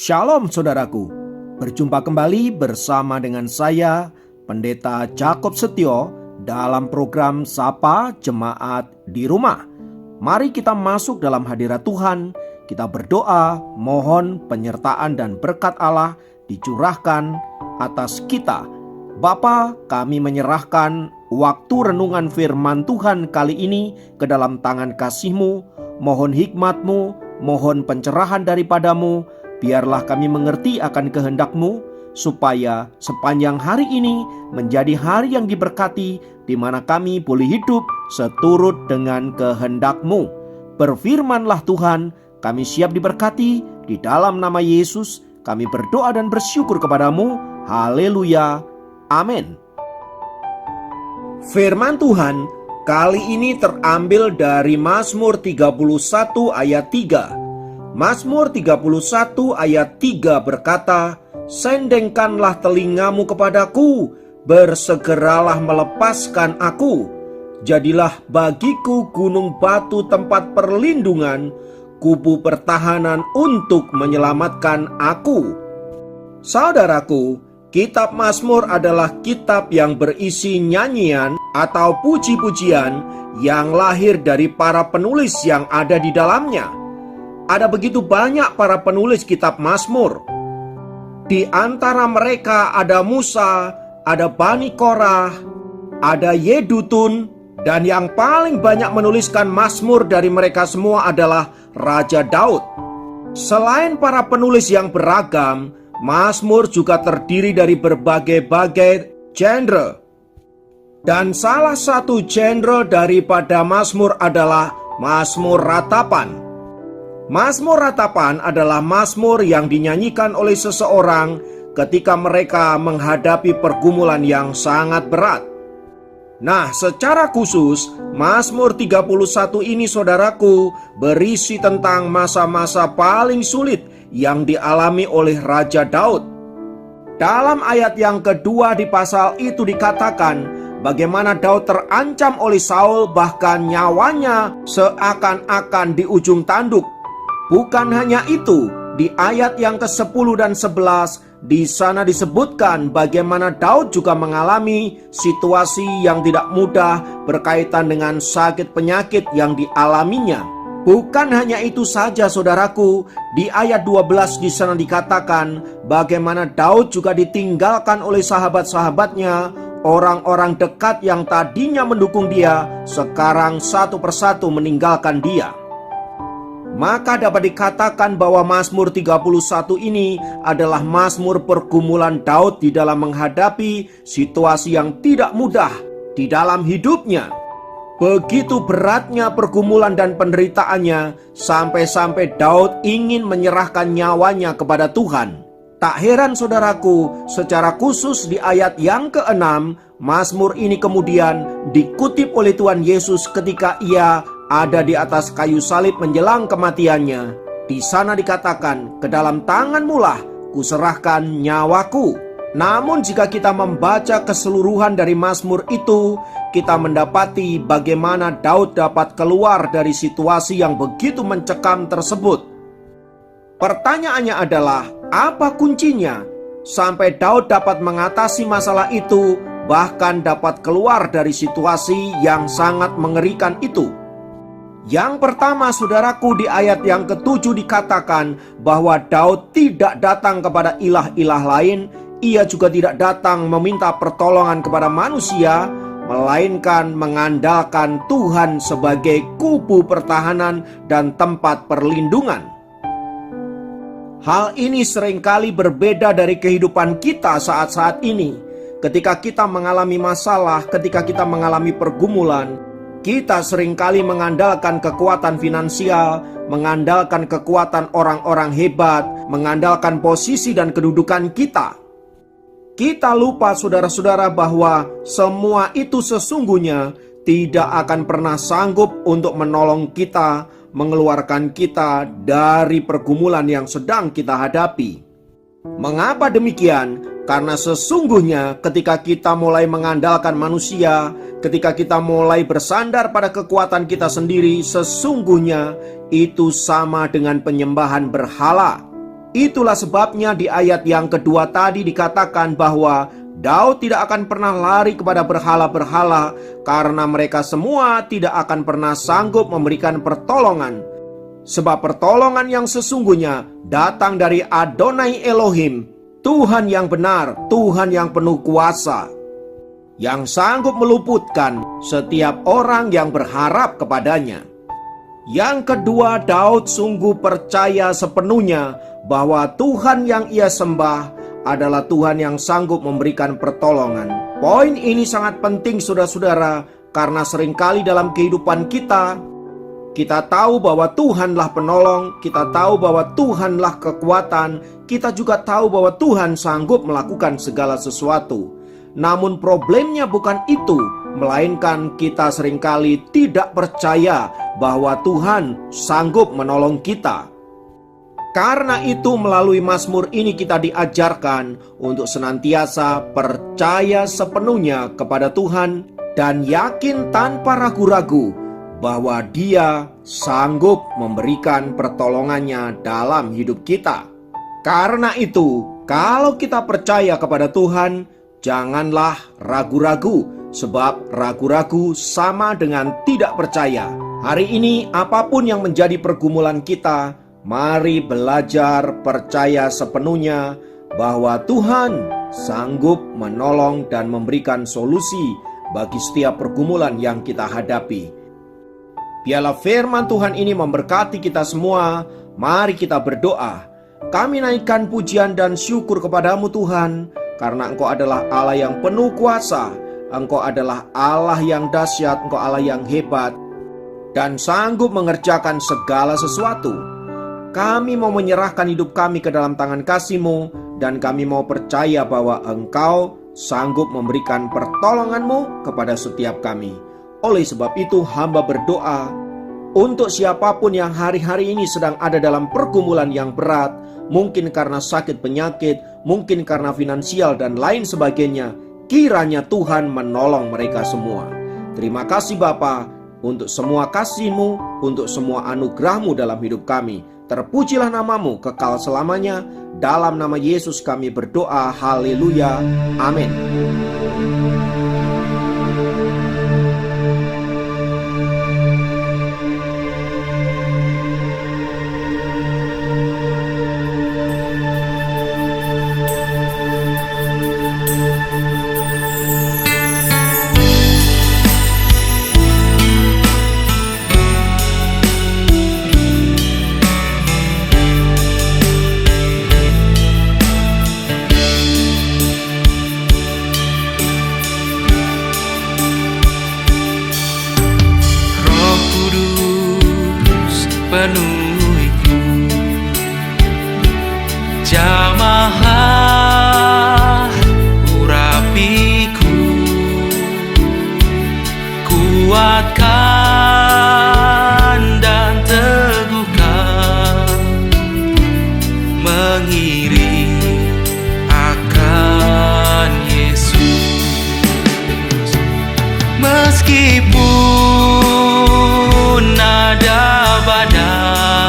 Shalom saudaraku, berjumpa kembali bersama dengan saya, Pendeta Jakob Setio, dalam program Sapa Jemaat di Rumah. Mari kita masuk dalam hadirat Tuhan, kita berdoa, mohon penyertaan dan berkat Allah dicurahkan atas kita. Bapa, kami menyerahkan waktu renungan firman Tuhan kali ini ke dalam tangan kasih-Mu. Mohon hikmat-Mu, mohon pencerahan daripadamu. Biarlah kami mengerti akan kehendak-Mu, supaya sepanjang hari ini menjadi hari yang diberkati, di mana kami boleh hidup seturut dengan kehendak-Mu. Berfirmanlah Tuhan, kami siap diberkati. Di dalam nama Yesus kami berdoa dan bersyukur kepadamu. Haleluya, amin. Firman Tuhan kali ini terambil dari Mazmur 31 ayat 3. Mazmur 31 ayat 3 berkata, "Sendengkanlah telingamu kepadaku, bersegeralah melepaskan aku. Jadilah bagiku gunung batu tempat perlindungan, kubu pertahanan untuk menyelamatkan aku." Saudaraku, kitab Mazmur adalah kitab yang berisi nyanyian atau puji-pujian yang lahir dari para penulis yang ada di dalamnya. Ada begitu banyak para penulis kitab Mazmur. Di antara mereka ada Musa, ada Bani Korah, ada Yedutun, dan yang paling banyak menuliskan Mazmur dari mereka semua adalah Raja Daud. Selain para penulis yang beragam, Mazmur juga terdiri dari berbagai-bagai genre. Dan salah satu genre daripada Mazmur adalah Mazmur Ratapan. Mazmur Ratapan adalah mazmur yang dinyanyikan oleh seseorang ketika mereka menghadapi pergumulan yang sangat berat. Nah, secara khusus Mazmur 31 ini saudaraku berisi tentang masa-masa paling sulit yang dialami oleh Raja Daud. Dalam ayat yang kedua di pasal itu dikatakan bagaimana Daud terancam oleh Saul, bahkan nyawanya seakan-akan di ujung tanduk. Bukan hanya itu, di ayat yang ke-10 dan 11 di sana disebutkan bagaimana Daud juga mengalami situasi yang tidak mudah berkaitan dengan sakit penyakit yang dialaminya. Bukan hanya itu saja saudaraku, di ayat 12 di sana dikatakan bagaimana Daud juga ditinggalkan oleh sahabat-sahabatnya, orang-orang dekat yang tadinya mendukung dia, sekarang satu persatu meninggalkan dia. Maka dapat dikatakan bahwa Mazmur 31 ini adalah mazmur pergumulan Daud di dalam menghadapi situasi yang tidak mudah di dalam hidupnya. Begitu beratnya pergumulan dan penderitaannya, sampai-sampai Daud ingin menyerahkan nyawanya kepada Tuhan. Tak heran saudaraku, secara khusus di ayat yang ke-6, mazmur ini kemudian dikutip oleh Tuhan Yesus ketika ia ada di atas kayu salib menjelang kematiannya. Di sana dikatakan, "Ke dalam tangan-Mulah kuserahkan nyawaku." Namun jika kita membaca keseluruhan dari mazmur itu, kita mendapati bagaimana Daud dapat keluar dari situasi yang begitu mencekam tersebut. Pertanyaannya adalah, apa kuncinya sampai Daud dapat mengatasi masalah itu, bahkan dapat keluar dari situasi yang sangat mengerikan itu? Yang pertama saudaraku, di ayat yang ke-7 dikatakan bahwa Daud tidak datang kepada ilah-ilah lain. Ia juga tidak datang meminta pertolongan kepada manusia, melainkan mengandalkan Tuhan sebagai kubu pertahanan dan tempat perlindungan. Hal ini seringkali berbeda dari kehidupan kita saat-saat ini. Ketika kita mengalami masalah, ketika kita mengalami pergumulan, kita seringkali mengandalkan kekuatan finansial, mengandalkan kekuatan orang-orang hebat, mengandalkan posisi dan kedudukan kita. Kita lupa saudara-saudara bahwa semua itu sesungguhnya tidak akan pernah sanggup untuk menolong kita, mengeluarkan kita dari pergumulan yang sedang kita hadapi. Mengapa demikian? Karena sesungguhnya ketika kita mulai mengandalkan manusia, ketika kita mulai bersandar pada kekuatan kita sendiri, sesungguhnya itu sama dengan penyembahan berhala. Itulah sebabnya di ayat yang kedua tadi dikatakan bahwa Daud tidak akan pernah lari kepada berhala-berhala, karena mereka semua tidak akan pernah sanggup memberikan pertolongan. Sebab pertolongan yang sesungguhnya datang dari Adonai Elohim, Tuhan yang benar, Tuhan yang penuh kuasa, yang sanggup meluputkan setiap orang yang berharap kepadanya. Yang kedua, Daud sungguh percaya sepenuhnya bahwa Tuhan yang ia sembah adalah Tuhan yang sanggup memberikan pertolongan. Poin ini sangat penting saudara-saudara, karena seringkali dalam kehidupan kita tahu bahwa Tuhanlah penolong, kita tahu bahwa Tuhanlah kekuatan, kita juga tahu bahwa Tuhan sanggup melakukan segala sesuatu. Namun problemnya bukan itu, melainkan kita seringkali tidak percaya bahwa Tuhan sanggup menolong kita. Karena itu melalui Mazmur ini kita diajarkan untuk senantiasa percaya sepenuhnya kepada Tuhan dan yakin tanpa ragu-ragu bahwa Dia sanggup memberikan pertolongannya dalam hidup kita. Karena itu, kalau kita percaya kepada Tuhan, janganlah ragu-ragu, sebab ragu-ragu sama dengan tidak percaya. Hari ini apapun yang menjadi pergumulan kita, mari belajar percaya sepenuhnya bahwa Tuhan sanggup menolong dan memberikan solusi bagi setiap pergumulan yang kita hadapi. Biarlah firman Tuhan ini memberkati kita semua. Mari kita berdoa. Kami naikkan pujian dan syukur kepadamu Tuhan, karena Engkau adalah Allah yang penuh kuasa. Engkau adalah Allah yang dahsyat, Engkau Allah yang hebat, dan sanggup mengerjakan segala sesuatu. Kami mau menyerahkan hidup kami ke dalam tangan kasih-Mu, dan kami mau percaya bahwa Engkau sanggup memberikan pertolongan-Mu kepada setiap kami. Oleh sebab itu hamba berdoa untuk siapapun yang hari-hari ini sedang ada dalam pergumulan yang berat, mungkin karena sakit penyakit, mungkin karena finansial dan lain sebagainya, kiranya Tuhan menolong mereka semua. Terima kasih Bapa untuk semua kasih-Mu, untuk semua anugerah-Mu dalam hidup kami. Terpujilah nama-Mu kekal selamanya. Dalam nama Yesus kami berdoa. Haleluya. Amin. Penuhiku jamaah urapiku, kuatkan dan teguhkan, mengiring akan Yesus. Meskipun ada badai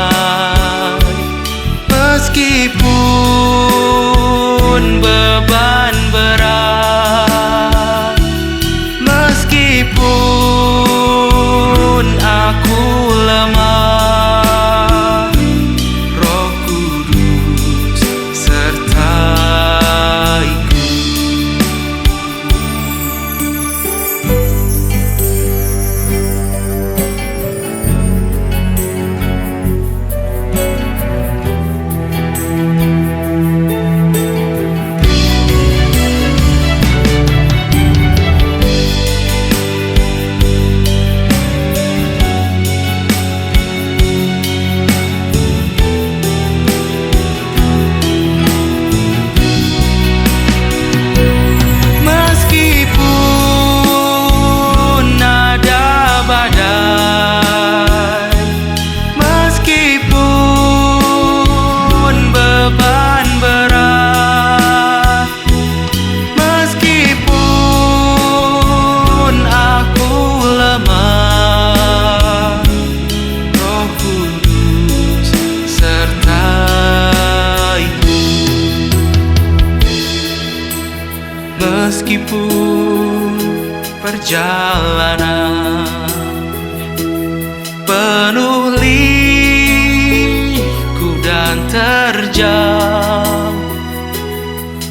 perjalanan penuh liku dan terjal,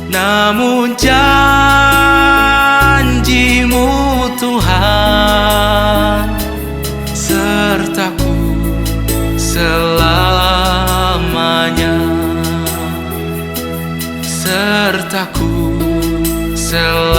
namun janji-Mu Tuhan sertaku selamanya, sertaku selamanya.